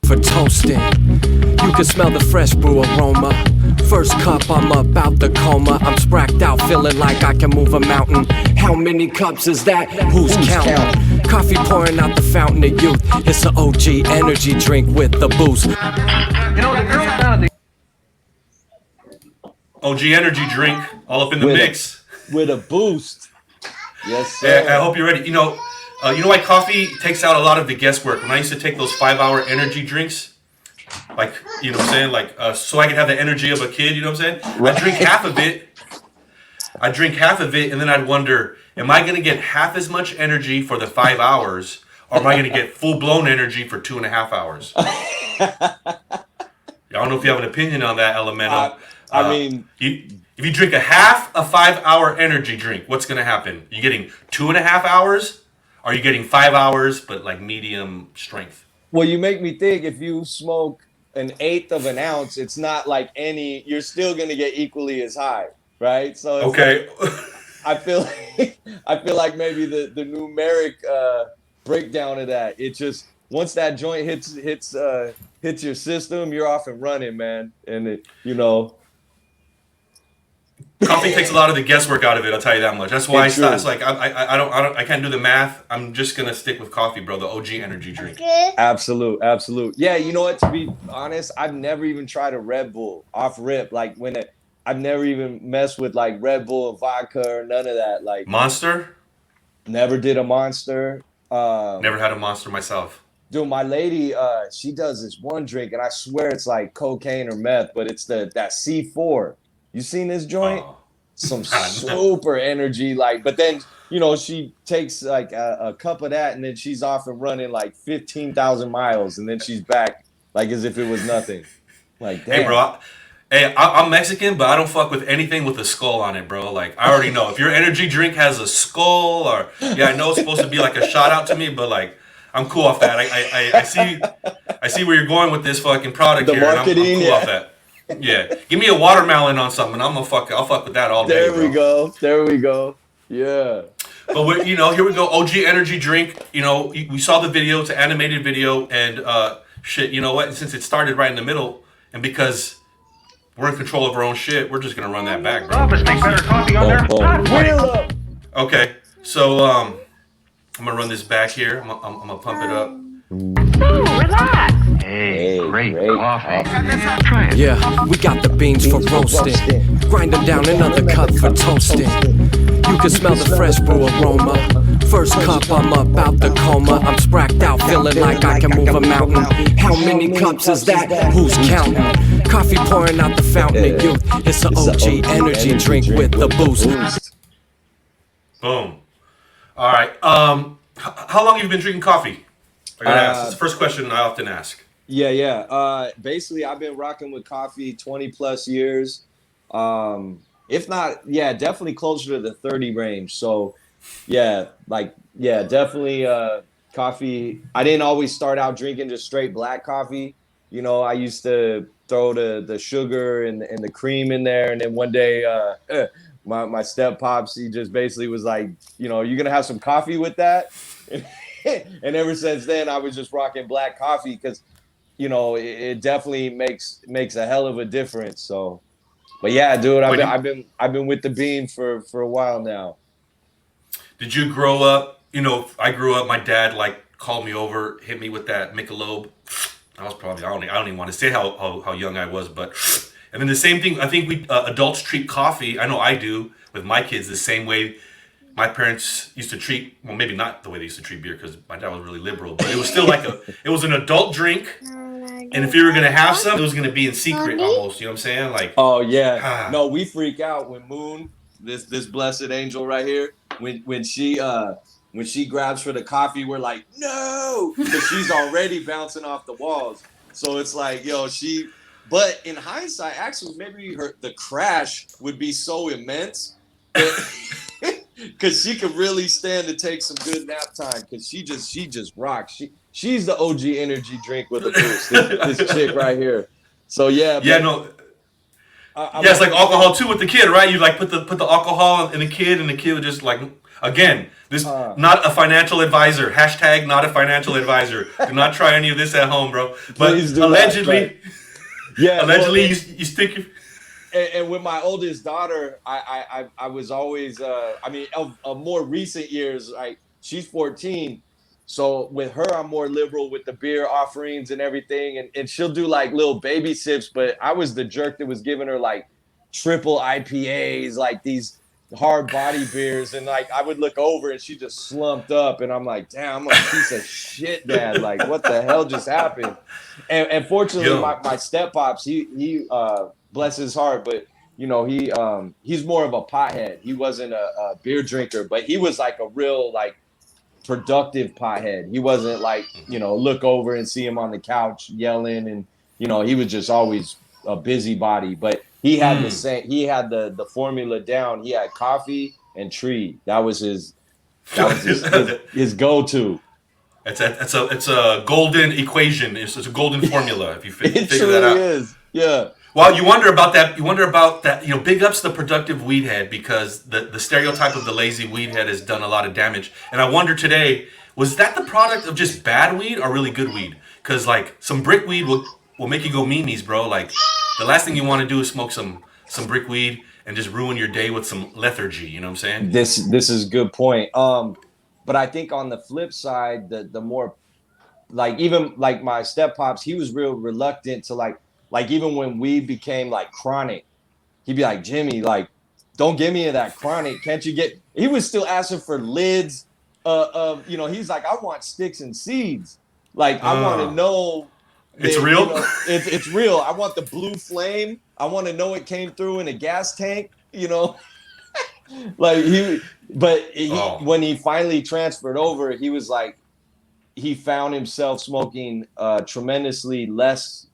for toasting. You can smell the fresh brew aroma. First cup, I'm up out the coma. I'm spracked out, feeling like I can move a mountain. How many cups is that? Who's counting? Coffee pouring out the fountain of youth. It's an OG energy drink with the boost. You know, the girl down at the OG energy drink, all up in the mix. With a boost. Yes, sir. I hope you're ready. You know why coffee takes out a lot of the guesswork? When I used to take those 5-hour energy drinks, like, you know what I'm saying? Like, so I could have the energy of a kid, you know what I'm saying? Right. I drink half of it, and then I'd wonder, am I going to get half as much energy for the 5 hours, or am I going to get full-blown energy for 2.5 hours? I don't know if you have an opinion on that, LMNO. I mean... If you drink a half a 5-hour energy drink, what's going to happen? You getting 2.5 hours? Or are you getting 5 hours, but like medium strength? Well, you make me think if you smoke 1/8 of an ounce, it's not like you're still going to get equally as high, right? So okay. I feel like maybe the numeric breakdown of that, it just, once that joint hits your system, you're off and running, man. And coffee takes a lot of the guesswork out of it. I'll tell you that much. That's why I stopped. It's like I can't do the math. I'm just gonna stick with coffee, bro. The OG energy drink. Absolute. Yeah, you know what? To be honest, I've never even tried a Red Bull off rip. Like I've never even messed with like Red Bull and vodka or none of that. Like Monster. Never did a Monster. Never had a Monster myself. Dude, my lady, she does this one drink, and I swear it's like cocaine or meth, but it's that C4. You seen this joint? Some super energy, like, but then, she takes like a cup of that, and then she's off and running like 15,000 miles, and then she's back like as if it was nothing. Like, damn. Hey, bro. I'm Mexican, but I don't fuck with anything with a skull on it, bro. Like, I already know. If your energy drink has a skull, or, I know it's supposed to be like a shout out to me, but like, I'm cool off that. I see where you're going with this fucking product here, and I'm cool off that. Yeah, give me a watermelon on something. I'll fuck with that all day. There we go. Yeah. But here we go. OG energy drink. We saw the video. It's an animated video, and shit. You know what? Since it started right in the middle, and because we're in control of our own shit, we're just gonna run that back. Office make better coffee on there. Okay, so I'm gonna run this back here. I'm gonna pump it up. Ooh, relax. Hey, great coffee. Try it. Yeah, we got the beans for roasting. Grind them down, another cup for toasting. You can smell the fresh brew aroma. First cup, I'm up out the coma. I'm spracked out, feeling like I can move a mountain. How many cups is that? Who's counting? Coffee pouring out the fountain of youth. It's an OG energy drink with the boost. Boom. All right. How long have you been drinking coffee? I gotta ask. It's the first question I often ask. Yeah. Basically, I've been rocking with coffee 20 plus years. If not, definitely closer to the 30 range. So, definitely coffee. I didn't always start out drinking just straight black coffee. I used to throw the sugar and the cream in there. And then one day, my step pops, he just basically was like, you're going to have some coffee with that? And ever since then, I was just rocking black coffee because, it definitely makes a hell of a difference. So, but yeah, dude, I've been with the bean for a while now. Did you grow up? I grew up. My dad called me over, hit me with that Michelob. I was probably I don't even want to say how young I was, but and then the same thing. I think we adults treat coffee. I know I do with my kids the same way my parents used to treat, well, maybe not the way they used to treat beer because my dad was really liberal, but it was still it was an adult drink. And if you were going to have some, it was going to be in secret almost. You know what I'm saying? Like, oh, yeah. No, we freak out when Moon, this blessed angel right here, when she grabs for the coffee, we're like, no, because she's already bouncing off the walls. So it's like, but in hindsight, actually, maybe the crash would be so immense. Because she could really stand to take some good nap time. Because she just rocks. She's the OG energy drink with a boost. This chick right here. So yeah. Yeah, no. Yeah, it's like alcohol too with the kid, right? You like put the alcohol in the kid, and the kid would just like, again, this not a financial advisor. Hashtag not a financial advisor. Do not try any of this at home, bro. But allegedly, allegedly, you stick your. And with my oldest daughter, I was always I mean, of more recent years, like she's 14. So with her, I'm more liberal with the beer offerings and everything. And she'll do like little baby sips, but I was the jerk that was giving her like triple IPAs, like these hard body beers. And like I would look over and she just slumped up. And I'm like, damn, I'm a piece of shit, dad. Like, what the hell just happened? And fortunately, my step pops, he bless his heart, but you know, he's more of a pothead. He wasn't a beer drinker, but he was like a real like productive pothead. He wasn't like, you know, look over and see him on the couch yelling, and you know, he was just always a busybody. But he had the same, he had the formula down. He had coffee and tree. That was his his go-to. It's a golden equation. It's a golden formula if you figure that out. It is. Yeah. Well, you wonder about that. You know, big ups the productive weed head, because the stereotype of the lazy weed head has done a lot of damage. And I wonder today, was that the product of just bad weed or really good weed? Because like some brick weed will make you go memes, bro. Like the last thing you want to do is smoke some brick weed and just ruin your day with some lethargy. You know what I'm saying? This is a good point. But I think on the flip side, the more like even like my step pops, he was real reluctant to like even when weed became like chronic, he'd be like, Jimmy, like, don't give me that chronic. Can't you get? He was still asking for lids. You know, he's like, I want sticks and seeds. Like, I want to know. It's real. You know, it's real. I want the blue flame. I want to know it came through in a gas tank. You know, like when he finally transferred over, he was like, he found himself smoking tremendously less.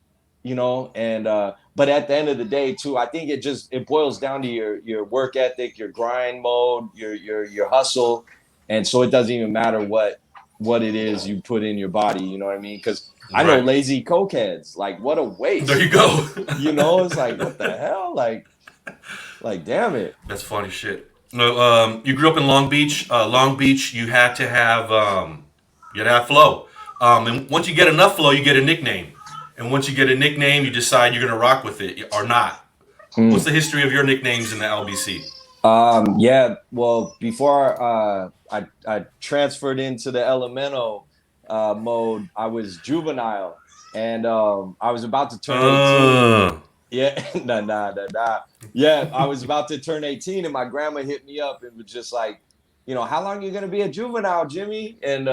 You know, and but at the end of the day, too, I think it boils down to your work ethic, your grind mode, your hustle, and so it doesn't even matter what it is you put in your body. You know what I mean? Because I know lazy cokeheads, like what a waste. There you go. You know, it's like what the hell, like damn it. That's funny shit. No, you grew up in Long Beach. Long Beach, you had to have flow, and once you get enough flow, you get a nickname. And once you get a nickname, you decide you're going to rock with it or not. What's the history of your nicknames in the LBC? Yeah, well, before I transferred into the LMNO mode, I was juvenile, and I was about to turn 18. Yeah, nah. Yeah, I was about to turn 18, and my grandma hit me up and was just like, you know, how long are you going to be a juvenile, Jimmy? And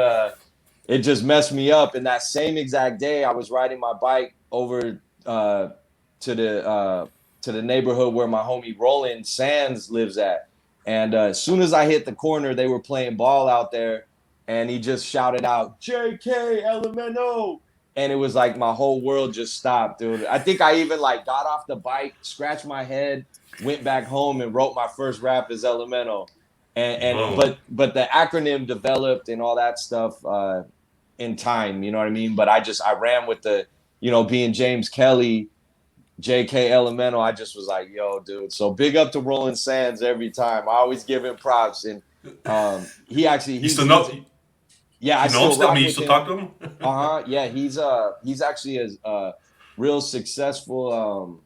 it just messed me up. And that same exact day, I was riding my bike over to the neighborhood where my homie Roland Sands lives at. And as soon as I hit the corner, they were playing ball out there, and he just shouted out, JK, LMNO. And it was like my whole world just stopped, dude. I think I even like got off the bike, scratched my head, went back home and wrote my first rap as LMNO. But the acronym developed and all that stuff in time, you know what I mean? But I ran with the, you know, being James Kelly, JK LMNO, I just was like, yo, dude. So big up to Roland Sands every time. I always give him props. And he actually, you still know? Yeah, I still rock with him. You still talk to him? Yeah, he's actually a real successful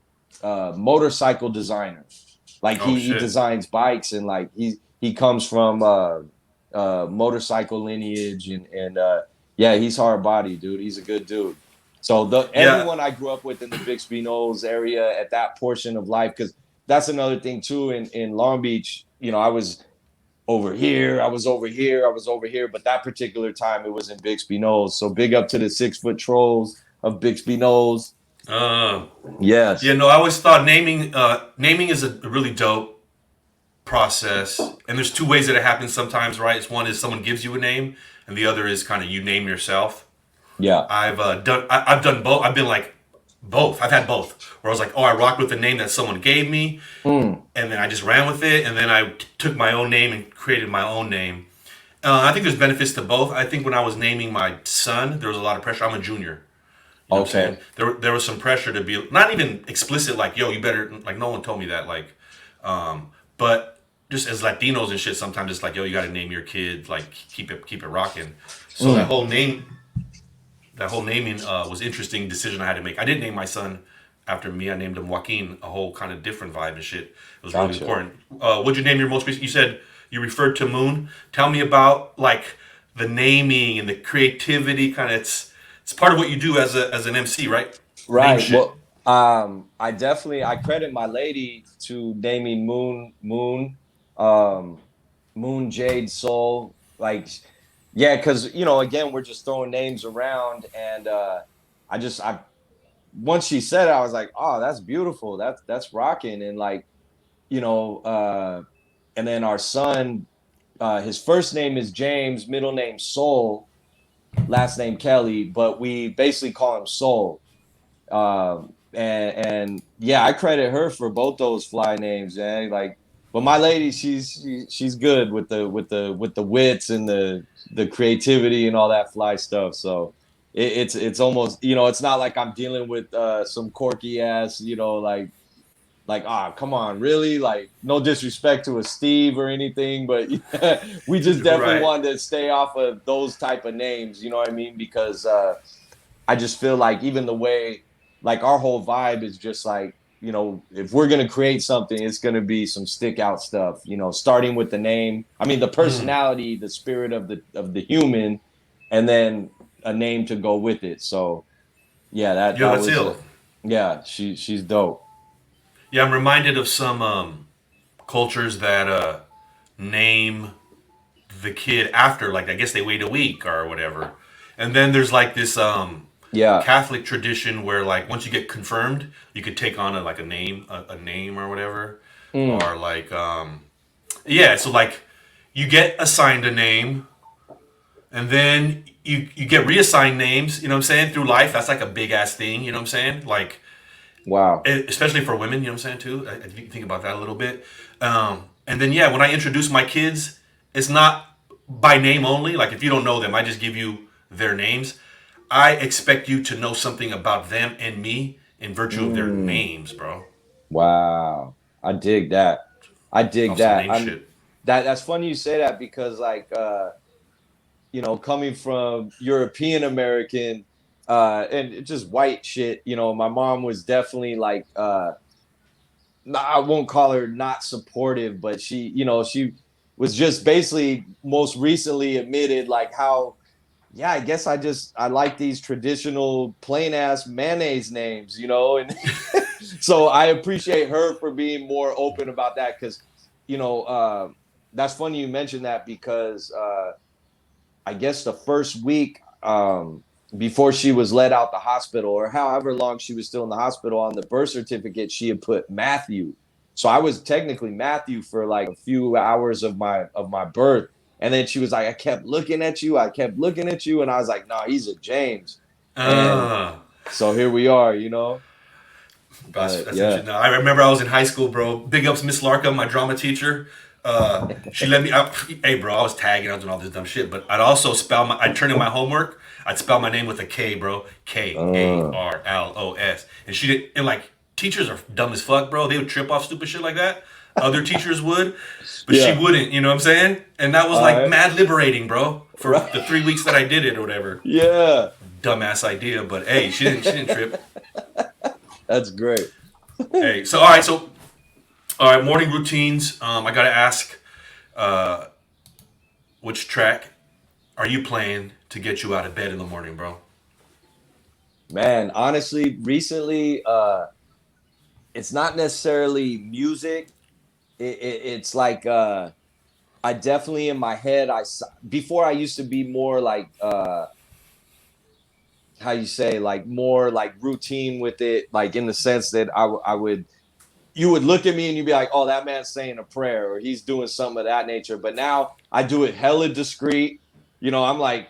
motorcycle designer. Like he designs bikes, and like he comes from motorcycle lineage, and yeah, he's hard body, dude. He's a good dude. So everyone I grew up with in the Bixby Knolls area at that portion of life, because that's another thing too in Long Beach. You know, I was over here, but that particular time it was in Bixby Knolls. So big up to the 6 foot trolls of Bixby Knolls. Yes. Yeah, no, I always thought naming is a really dope process. And there's two ways that it happens sometimes, right? It's one is someone gives you a name, and the other is kind of you name yourself. Yeah. I've done both. I've been like both. I've had both. Where I was like, oh, I rocked with the name that someone gave me, and then I just ran with it, and then I took my own name and created my own name. I think there's benefits to both. I think when I was naming my son, there was a lot of pressure. I'm a junior. You know what I'm Okay. saying? There was some pressure to be not even explicit like, yo, you better like no one told me that like but just as Latinos and shit, sometimes it's like, yo, you gotta name your kid, like keep it rocking. So that whole naming was interesting decision I had to make. I didn't name my son after me. I named him Joaquin, a whole kind of different vibe and shit. It was really Gotcha. important. What'd you name your most recent? You said you referred to Moon. Tell me about like the naming and the creativity. Kind of, it's part of what you do as an MC, right? Name Right. shit. Well, I credit my lady to naming um, Moon Jade Soul. Like, yeah, because again, we're just throwing names around, and I once she said it, I was like, oh, that's beautiful. That's rocking, and like, you know, and then our son, his first name is James, middle name Soul, last name Kelly, but we basically call him Soul. And yeah, I credit her for both those fly names, man. Like, but my lady, she's good with the wits and the creativity and all that fly stuff. So it's almost it's not like I'm dealing with some quirky ass come on, really? Like, no disrespect to a Steve or anything, but we just definitely Right. wanted to stay off of those type of names. You know what I mean? Because I just feel like even the way, like, our whole vibe is just like, if we're gonna create something, it's gonna be some stick out stuff. Starting with the name. I mean, the personality, the spirit of the human, and then a name to go with it. So yeah, that Yo, that that's was ill. yeah, she's dope. Yeah, I'm reminded of some cultures that name the kid after, like, I guess they wait a week or whatever. And then there's like this Yeah. Catholic tradition where like once you get confirmed, you could take on a name or whatever, Mm. or like yeah. So like you get assigned a name, and then you get reassigned names. You know what I'm saying, through life. That's like a big ass thing. You know what I'm saying, like Wow. especially for women. You know what I'm saying too. I think about that a little bit. And then yeah, when I introduce my kids, it's not by name only. Like if you don't know them, I just give you their names. I expect you to know something about them and me in virtue of their Mm. names, bro. Wow. I dig that. I dig Off some that. name shit. That's funny you say that because like coming from European American and just white shit, my mom was definitely like I won't call her not supportive, but she was just basically most recently admitted like how yeah, I guess I like these traditional plain ass mayonnaise names, and so I appreciate her for being more open about that because you know that's funny you mentioned that because I guess the first week before she was let out the hospital, or however long she was still in the hospital, on the birth certificate she had put Matthew. So I was technically Matthew for like a few hours of my birth, and then she was like, I kept looking at you, and I was like, no, he's a James, and Uh, so here we are. But that's yeah, interesting. I remember I was in high school, bro. Big ups, Miss Larka, my drama teacher. She let me out. Hey, bro, I was tagging, I was doing all this dumb shit, but I'd turn in my homework. I'd spell my name with a K, bro. uh, Karlos. And she did, and like, teachers are dumb as fuck, bro. They would trip off stupid shit like that. Other teachers would, but she yeah, wouldn't, you know what I'm saying? And that was all like right, mad liberating, bro, for right, the 3 weeks that I did it or whatever. yeah, Dumbass idea, but hey, she didn't trip. that's great. Hey, so all right, morning routines. I gotta ask, which track are you playing to get you out of bed in the morning, bro? Man, honestly, recently, it's not necessarily music. It's like I definitely in my head. Before I used to be more like how you say, like, more like routine with it, like in the sense that I would you would look at me and you'd be like, oh, that man's saying a prayer or he's doing something of that nature. But now I do it hella discreet. I'm like,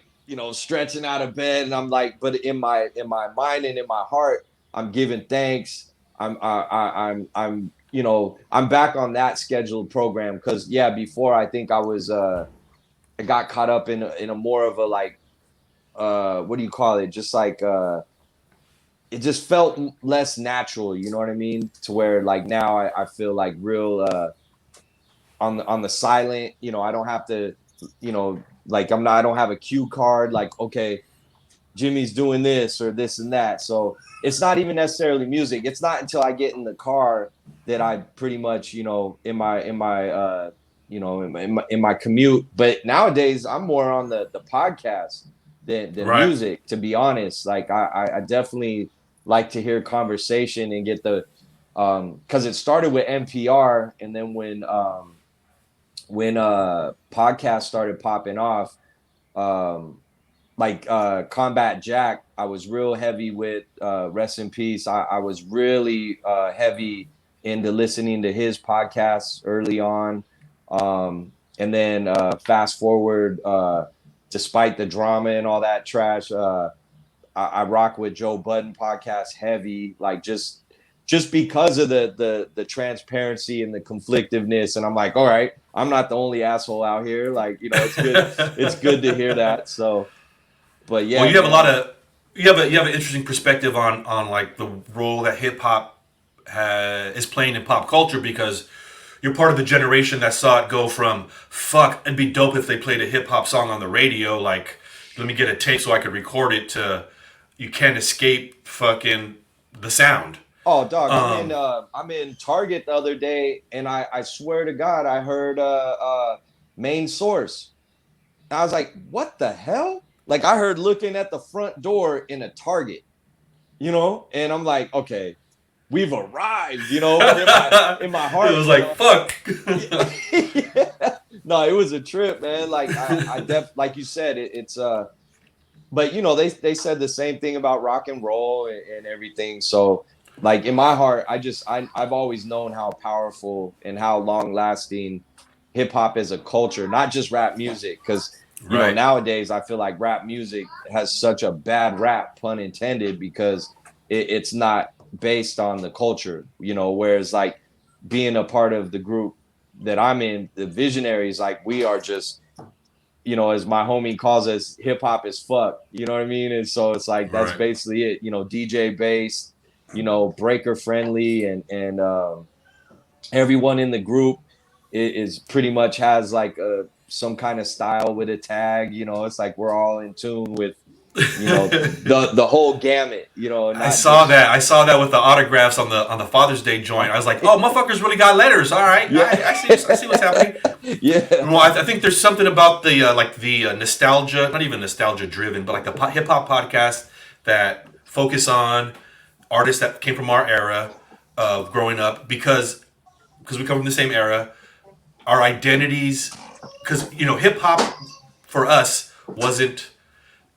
stretching out of bed and I'm like, but in my mind and in my heart, I'm giving thanks. I'm back on that scheduled program because yeah, before I think I got caught up in a more of a like what do you call it? Just like it just felt less natural, you know what I mean? To where like now I feel like real on the silent, you know, I don't have to, you know, like I don't have a cue card, like, okay, Jimmy's doing this or this and that. So it's not even necessarily music. It's not until I get in the car that I pretty much, you know, in my you know, in my commute. But nowadays I'm more on the podcast than Right. music, to be honest. Like I definitely like to hear conversation and get the because it started with NPR, and then when podcasts started popping off, like Combat Jack, I was real heavy with rest in peace. I was really heavy into listening to his podcasts early on. And then fast forward, despite the drama and all that trash, I rock with Joe Budden podcast heavy, like just because of the transparency and the conflictiveness. And I'm like, all right, I'm not the only asshole out here. Like, you know, it's good. It's good to hear that. So, but yeah, Well, you have man. a lot of you have an interesting perspective on like the role that hip hop is playing in pop culture, because you're part of the generation that saw it go from fuck, it'd be dope if they played a hip hop song on the radio, like let me get a tape so I could record it, to you can't escape fucking the sound. Oh, dog, I'm in Target the other day, and I swear to God, I heard main source. I was like, what the hell? Like, I heard looking at the front door in a Target, you know, and I'm like, okay, we've arrived, you know, in my heart. It was like, fuck. Yeah. No, it was a trip, man. Like like you said, it's but you know, they said the same thing about rock and roll and everything. So like in my heart, I've always known how powerful and how long lasting hip hop is a culture, not just rap music. Cause you know, nowadays I feel like rap music has such a bad rap, pun intended, because it's not based on the culture, you know, whereas like being a part of the group that I'm in, the Visionaries, like we are just, you know, as my homie calls us, hip hop as fuck, you know what I mean? And so it's like, that's basically it, you know, DJ based, you know, breaker friendly, and everyone in the group is pretty much has like some kind of style with a tag, you know, it's like we're all in tune with, you know, the whole gamut, you know. I saw that with the autographs on the Father's Day joint. I was like, oh, motherfuckers really got letters. All right, yeah. I see what's happening. Yeah. Well, I think there's something about the like the nostalgia, not even nostalgia driven, but like the hip hop podcasts that focus on artists that came from our era of growing up, because we come from the same era. Our identities, because you know, hip hop for us wasn't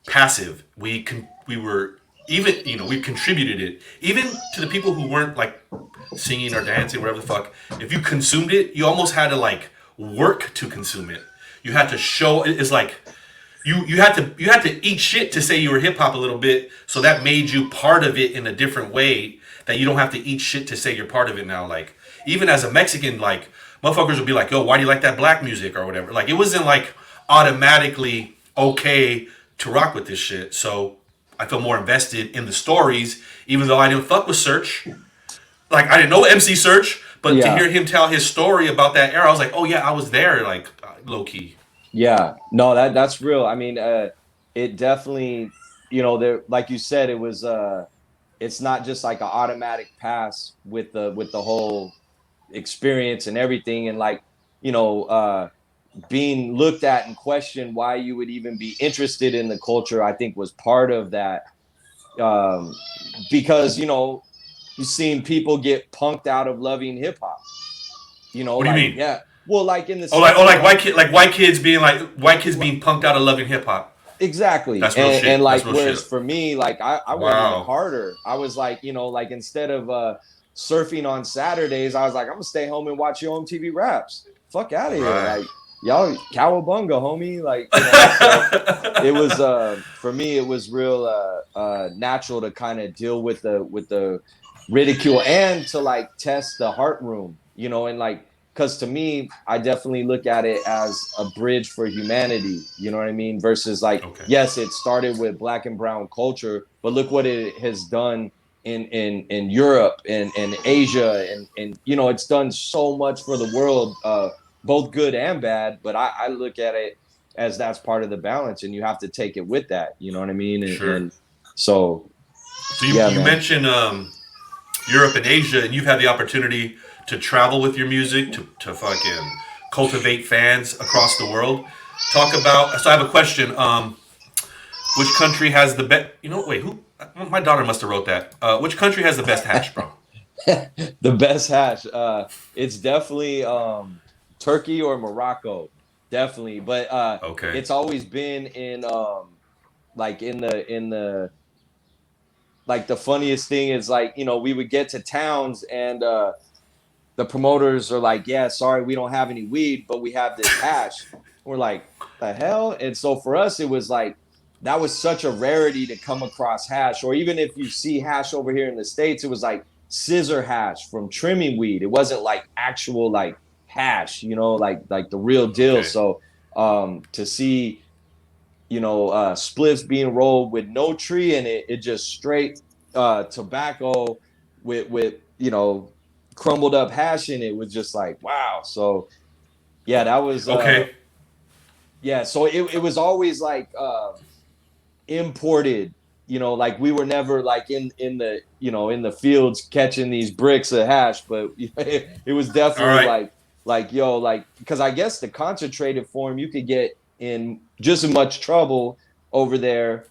passive. We were, even, you know, we contributed it even to the people who weren't like singing or dancing, whatever the fuck. If you consumed it, you almost had to like work to consume it. You had to show. It's like you had to eat shit to say you were hip hop a little bit, so that made you part of it in a different way, that you don't have to eat shit to say you're part of it now. Like even as a Mexican, like motherfuckers would be like, yo, why do you like that black music or whatever? Like it wasn't like automatically okay to rock with this shit. So I feel more invested in the stories, even though I didn't fuck with Search. Like I didn't know MC Search, but to hear him tell his story about that era, I was like, oh yeah, I was there, like low key. Yeah, no, that's real. I mean, it definitely, you know, there, like you said, it was it's not just like an automatic pass with the whole experience and everything, and like, you know, being looked at and questioned why you would even be interested in the culture, I think was part of that. Because, you know, you've seen people get punked out of loving hip hop. You know, what do like, you mean? Yeah. Well, like in the white kids being punked out of loving hip hop. Exactly. That's real shit. And like, whereas shit. for me, like I went even harder. I was like, you know, like instead of surfing on Saturdays, I was like, I'm gonna stay home and watch your MTV Raps. Fuck out of here. Like, y'all cowabunga, homie. Like, you know, so it was for me, it was real natural to kind of deal with the ridicule and to like test the heart room, you know, and like, because to me, I definitely look at it as a bridge for humanity, you know what I mean? Versus like, yes, it started with black and brown culture, but look what it has done in Europe and Asia, and you know, it's done so much for the world, both good and bad. But I look at it as that's part of the balance, and you have to take it with that. You know what I mean? Sure. And so, So yeah, you man. mentioned Europe and Asia, and you've had the opportunity to travel with your music to fucking cultivate fans across the world. Talk about. So I have a question. Which country has the best? You know, wait, who? My daughter must have wrote that. Which country has the best hash, bro? The best hash. It's definitely Turkey or Morocco, definitely. But Okay. it's always been in like in the like the funniest thing is, like, you know, we would get to towns and the promoters are like, yeah, sorry, we don't have any weed, but we have this hash. We're like, the hell? And so for us, it was like, that was such a rarity to come across hash. Or even if you see hash over here in the States, it was like scissor hash from trimming weed. It wasn't like actual like hash, you know, like the real deal. Okay. So to see, you know, spliffs being rolled with no tree in it, it just straight tobacco with you know, crumbled up hash in it, was just like, wow. So yeah, that was Okay. yeah. So it was always like imported. You know, like we were never like in the, you know, in the fields catching these bricks of hash, but it was All definitely right. like yo, like, because I guess the concentrated form you could get in just as much trouble over there.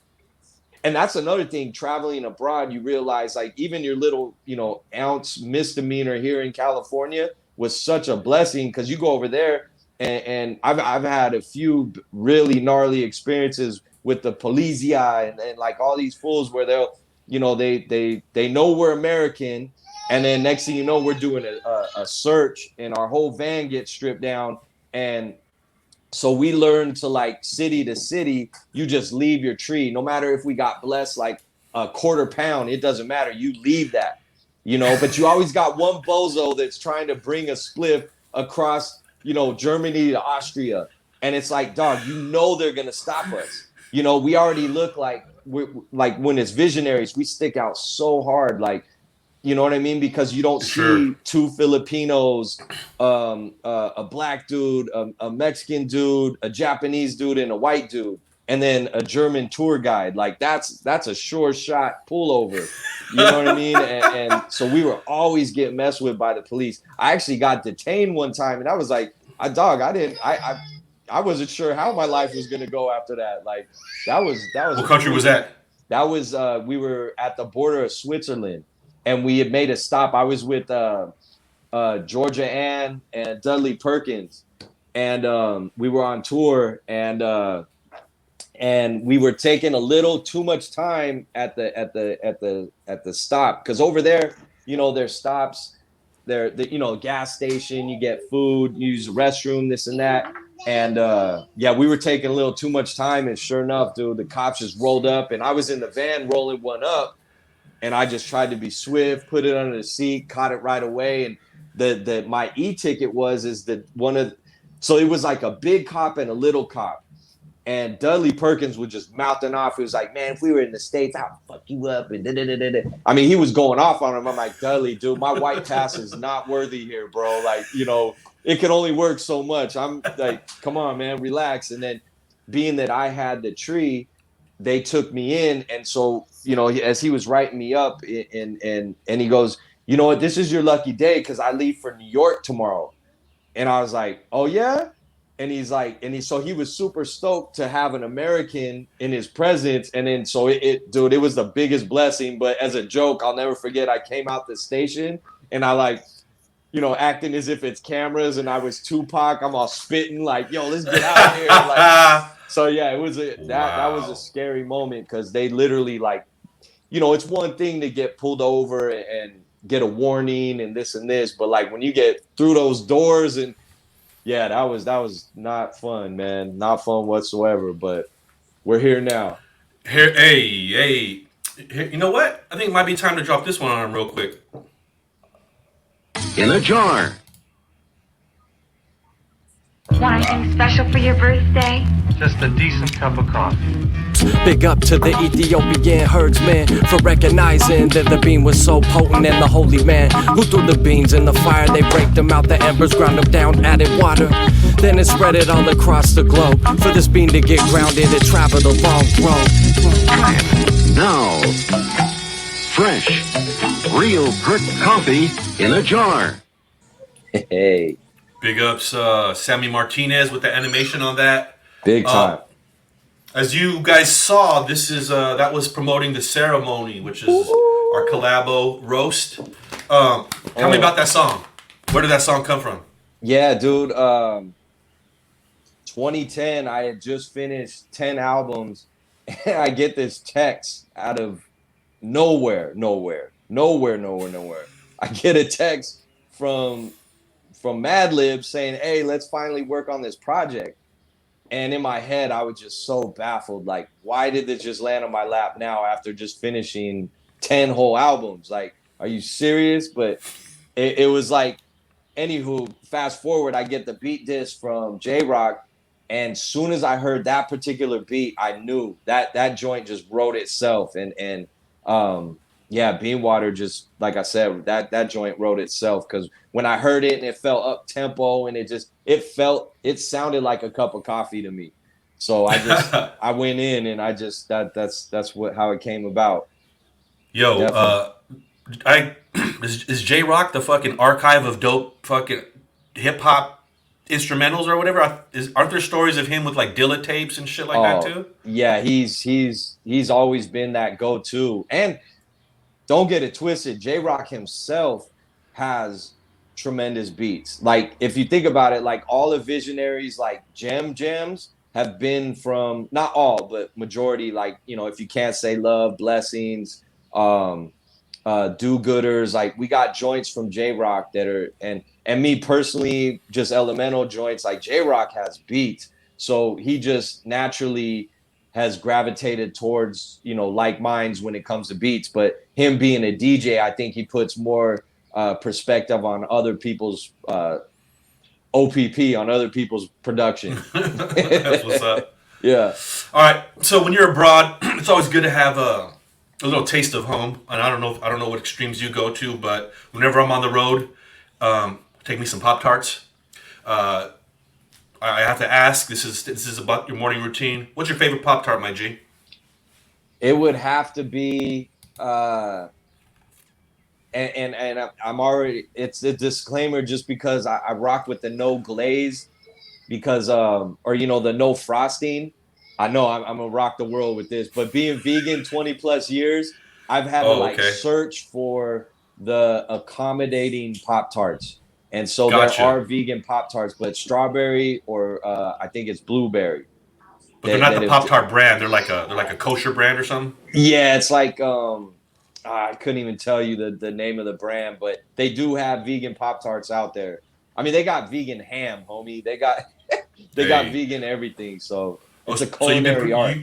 And that's another thing, traveling abroad, you realize like even your little, you know, ounce misdemeanor here in California was such a blessing, because you go over there and I've had a few really gnarly experiences with the polizia and like all these fools where they'll, you know, they know we're American, and then next thing you know, we're doing a search and our whole van gets stripped down. And so we learned to, like, city to city, you just leave your tree. No matter if we got blessed like a quarter pound, it doesn't matter. You leave that, you know. But you always got one bozo that's trying to bring a spliff across, you know, Germany to Austria. And it's like, dog, you know they're gonna stop us. You know, we already look like like when it's visionaries, we stick out so hard. Like, you know what I mean? Because you don't Sure. see two Filipinos, a black dude, a Mexican dude, a Japanese dude, and a white dude, and then a German tour guide. Like that's a sure shot pullover. You know what I mean? And so we were always getting messed with by the police. I actually got detained one time, and I was like, I wasn't sure how my life was gonna go after that. Like that was What a country was crazy. that? That was we were at the border of Switzerland, and we had made a stop. I was with Georgia Ann and Dudley Perkins, and we were on tour, and we were taking a little too much time at the stop, because over there, you know, there's stops, you know, gas station, you get food, you use the restroom, this and that. And yeah, we were taking a little too much time, and sure enough, dude, the cops just rolled up, and I was in the van rolling one up, and I just tried to be swift, put it under the seat, caught it right away. And the my e-ticket is that one of, so it was like a big cop and a little cop. And Dudley Perkins was just mouthing off. He was like, man, if we were in the States, I'll fuck you up. And da-da-da-da-da. I mean, he was going off on him. I'm like, Dudley, dude, my white pass is not worthy here, bro. Like, you know, it can only work so much. I'm like, come on, man, relax. And then being that I had the tree, they took me in. And so, you know, as he was writing me up, and he goes, you know what, this is your lucky day, because I leave for New York tomorrow. And I was like, oh yeah. And he's like, so he was super stoked to have an American in his presence. And then so dude, it was the biggest blessing. But as a joke, I'll never forget, I came out the station and I, like, you know, acting as if it's cameras and I was Tupac. I'm all spitting like, yo, let's get out of here. Like, so yeah, it was that was a Wow. scary moment, because they literally, like, you know, it's one thing to get pulled over and get a warning and this, but like when you get through those doors, and yeah, that was not fun, man. Not fun whatsoever. But we're here now. Here, hey. Here, you know what? I think it might be time to drop this one on him real quick. In a jar. Want anything special for your birthday? Just a decent cup of coffee. Big up to the Ethiopian herdsmen for recognizing that the bean was so potent, and the holy man who threw the beans in the fire. They break them out the embers, ground them down, added water, then it spread it all across the globe. For this bean to get grounded, it traveled a long road. Try it now. Fresh, real perk coffee in a jar. Hey, Big ups, Sammy Martinez with the animation on that. big time. As you guys saw, this is that was promoting the ceremony, which is our collabo roast. Tell me about that song. Where did that song come from? Yeah, dude. 2010, I had just finished 10 albums, and I get this text out of nowhere. I get a text from Madlib saying, "Hey, let's finally work on this project." And in my head, I was just so baffled. Like, why did this just land on my lap now after just finishing 10 whole albums? Like, are you serious? But it was like, anywho, fast forward, I get the beat disc from J-Rock. And soon as I heard that particular beat, I knew that joint just wrote itself. And Bean Water just, like I said, that joint wrote itself. Because when I heard it and it felt up tempo and it sounded like a cup of coffee to me. So I went in and that's how it came about. Yo, is J-Rock the fucking archive of dope fucking hip hop instrumentals or whatever? Aren't there stories of him with like Dilla tapes and shit like that too? Yeah, he's always been that go-to. And don't get it twisted, J-Rock himself has tremendous beats. Like, if you think about it, like all the Visionaries, like gems have been from, not all, but majority, like, you know, If You Can't Say Love, Blessings, Do-Gooders, like we got joints from J-Rock that are, and me personally, just LMNO joints, like J-Rock has beats. So he just naturally has gravitated towards, you know, like minds when it comes to beats. But him being a DJ, I think he puts more perspective on other people's OPP, on other people's production. That's what's up. Yeah. All right. So when you're abroad, it's always good to have a little taste of home. And I don't know what extremes you go to, but whenever I'm on the road, take me some Pop-Tarts. I have to ask, this is about your morning routine. What's your favorite Pop-Tart, my G? It would have to be and I'm already, it's a disclaimer just because I rock with the no glaze because or you know, the no frosting. I know I'm gonna rock the world with this, but being vegan 20 plus years, I've had to search for the accommodating Pop-Tarts. And so there are vegan Pop-Tarts, but strawberry or I think it's blueberry. But they're not the Pop-Tart brand. They're like a kosher brand or something. Yeah, it's like I couldn't even tell you the name of the brand, but they do have vegan Pop-Tarts out there. I mean, they got vegan ham, homie. They got got vegan everything. So it's a culinary art.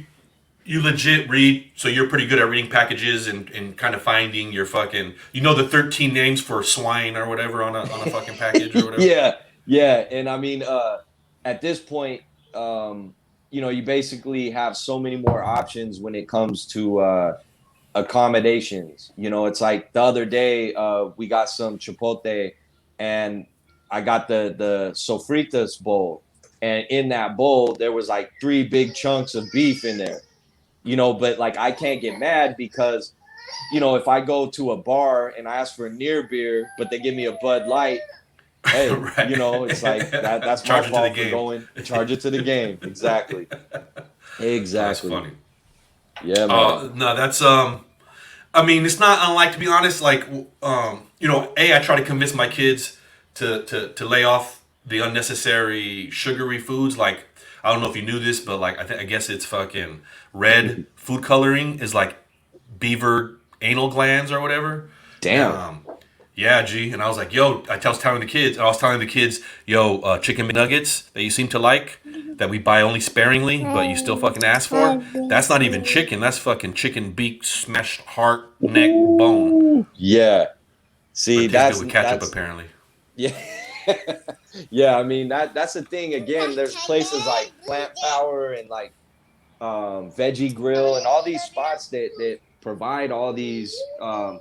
You legit read, so you're pretty good at reading packages and kind of finding your fucking, you know, the 13 names for swine or whatever on a fucking package or whatever. Yeah. And I mean, at this point, you know, you basically have so many more options when it comes to accommodations. You know, it's like the other day we got some chipotle and I got the sofritas bowl. And in that bowl, there was like 3 big chunks of beef in there. You know, but like I can't get mad because, you know, if I go to a bar and I ask for a near beer, but they give me a Bud Light, hey, right. You know, it's like that's my fault for going. Charge it to the game. Exactly. That's funny. Yeah, man. No, that's I mean, it's not unlike, to be honest, like you know, I try to convince my kids to lay off the unnecessary sugary foods. Like, I don't know if you knew this, but like I guess it's fucking red food coloring is like beaver anal glands or whatever. Damn. Yeah, G. And I was like, yo, I was telling the kids, yo, chicken McNuggets that you seem to like, that we buy only sparingly, but you still fucking ask for, that's not even chicken. That's fucking chicken beak, smashed heart, neck, bone. Yeah. See, that's good with ketchup, apparently. Yeah. Yeah, I mean that's the thing. Again, there's places like Plant Power and like Veggie Grill and all these spots that provide all these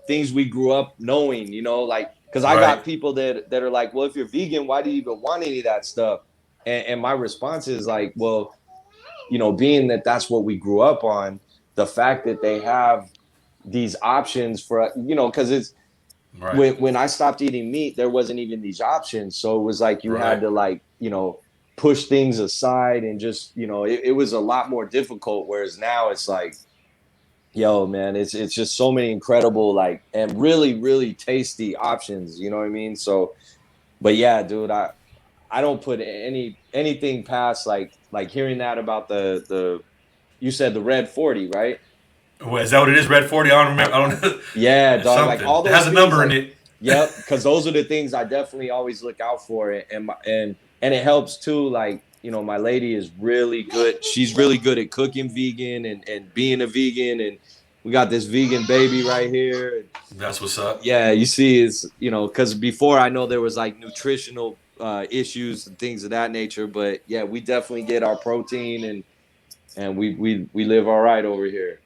things we grew up knowing. You know, like because I Right. got people that are like, well, if you're vegan, why do you even want any of that stuff? And my response is like, well, you know, being that that's what we grew up on, the fact that they have these options for, you know, because it's Right. when I stopped eating meat, there wasn't even these options. So it was like you had Right. to like, you know, push things aside and just, you know, it was a lot more difficult. Whereas now it's like, yo, man, it's just so many incredible, like, and really, really tasty options. You know what I mean? So, but yeah, dude, I don't put anything past like hearing that about the you said the red 40, right? Well, is that what it is? Red 40? I don't remember. I don't know. Yeah, It's dog. Like something. all It those has a things, number in like, it. yep, because those are the things I definitely always look out for, and it helps too. Like, you know, my lady is really good. She's really good at cooking vegan and being a vegan, and we got this vegan baby right here. And That's what's up. yeah, you see, it's, you know, because before I know there was like nutritional issues and things of that nature, but yeah, we definitely get our protein and we live all right over here.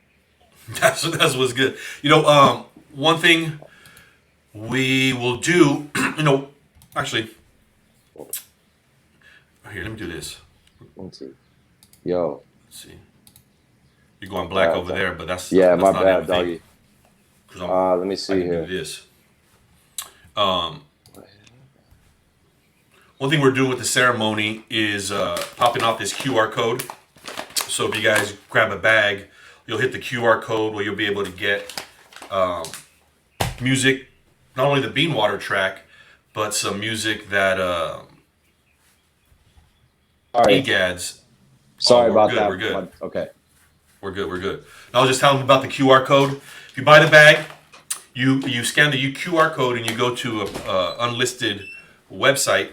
That's what's good. You know, one thing we will do, you know, actually, here, let me do this. Let's see. Yo, Let's see. You're going black over dog. there, but that's Yeah, that's my not bad, everything. doggy. Because Let me I see can do here. this. One thing we're doing with the ceremony is popping off this QR code. So if you guys grab a bag, you'll hit the QR code where you'll be able to get music, not only the Bean Water track, but some music that Sorry, EGADs. sorry We're about good. that. We're good. Okay. We're good. We're good. And I was just telling them about the QR code. If you buy the bag, you scan the QR code and you go to a unlisted website,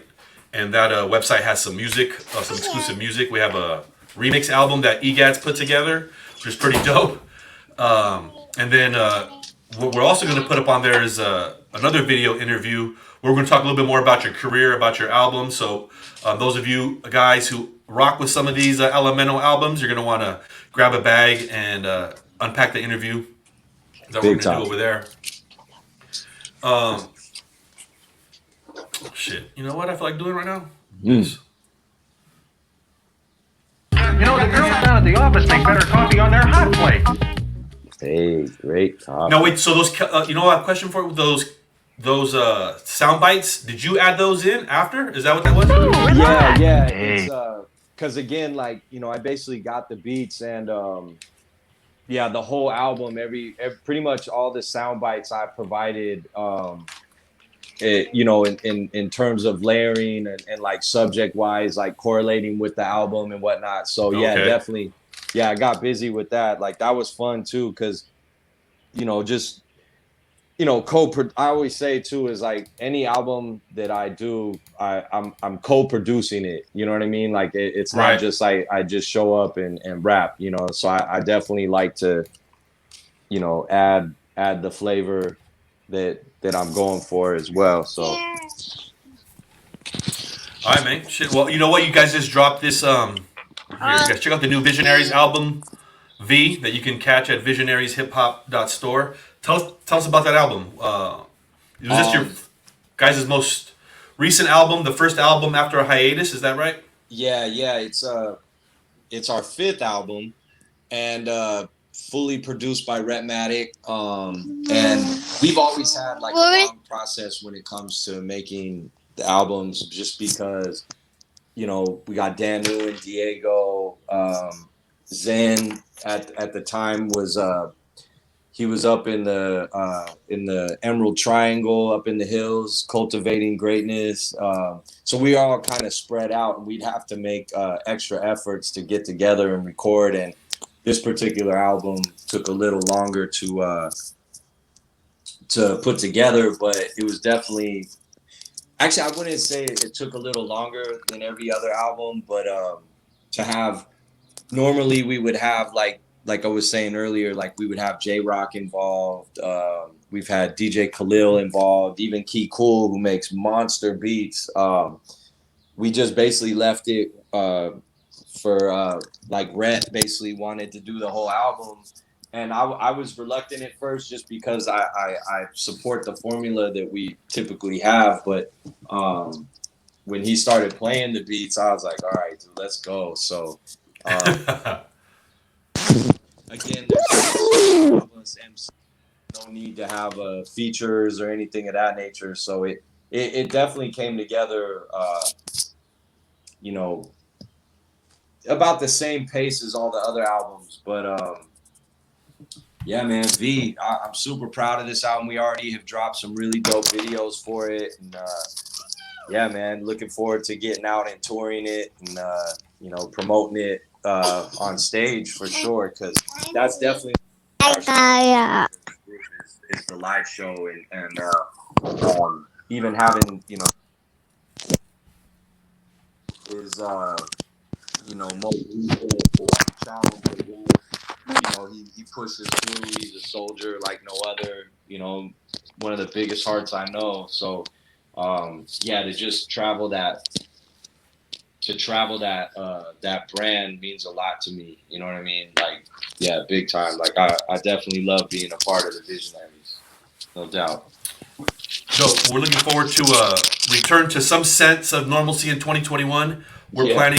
and that website has some music, some exclusive music. We have a remix album that EGAD's put together, which is pretty dope. And then what we're also going to put up on there is another video interview where we're going to talk a little bit more about your career, about your album. So those of you guys who rock with some of these LMNO albums, you're going to want to grab a bag and unpack the interview that we're Big going to do time. over there. Shit. You know what I feel like doing right now? This. You know, the girls down at the office make better coffee on their hot plate. Hey, great coffee. Now wait, so those you know, I have a question for you. Those sound bites. Did you add those in after? Is that what that was? Yeah. Hey. It's because again, like, you know, I basically got the beats and yeah, the whole album, every pretty much all the sound bites I provided, you know, in terms of layering and like subject wise, like correlating with the album and whatnot. So yeah, Okay. definitely. Yeah, I got busy with that. Like that was fun too, because, you know, just, you know, I always say too is like any album that I do, I'm co-producing it. You know what I mean? Like it's not Right. just I just show up and rap. You know, so I definitely like to, you know, add the flavor that I'm going for as well. So All right, man. Shit. Well, you know what? You guys just dropped this. Here, you guys check out the new Visionaries album, V, that you can catch at visionarieshiphop.store. Tell us about that album. Was this your guys' most recent album, the first album after a hiatus? Is that right? yeah, it's our fifth album and fully produced by Rhetmatic. And we've always had like a long process when it comes to making the albums, just because, you know, we got Danu and Diego. Zen at the time was he was up in the Emerald Triangle, up in the hills, cultivating greatness. So we all kind of spread out, and we'd have to make extra efforts to get together and record. And this particular album took a little longer to put together, but it was definitely. Actually, I wouldn't say it took a little longer than every other album, but to have. Normally, we would have like like I was saying earlier, like we would have J-Rock involved. We've had DJ Khalil involved, even Key Cool, who makes monster beats. We just basically left it for like Rhett basically wanted to do the whole album. And I was reluctant at first just because I support the formula that we typically have. But when he started playing the beats, I was like, all right, dude, let's go. So again, there's no need to have features or anything of that nature. So it definitely came together, you know, about the same pace as all the other albums. But yeah, man, I'm super proud of this album. We already have dropped some really dope videos for it. And yeah, man, looking forward to getting out and touring it and, you know, promoting it on stage for sure. Because that's definitely is the live show. And even having, you know, is, you know, most challenge. You know, he pushes through. He's a soldier like no other. You know, one of the biggest hearts I know. So, yeah, to just travel that brand means a lot to me. You know what I mean? Like, yeah, big time. Like, I definitely love being a part of the Visionaries, no doubt. So we're looking forward to a return to some sense of normalcy in 2021. We're planning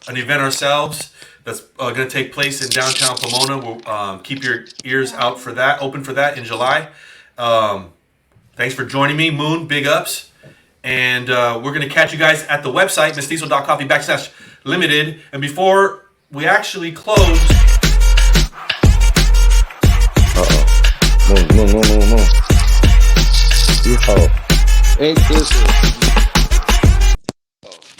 an event ourselves that's going to take place in downtown Pomona. We'll keep your ears out for that, open for that in July. Thanks for joining me, Moon. Big ups. And we're going to catch you guys at the website, mestizo.coffee/limited. And before we actually close... Move. Ain't this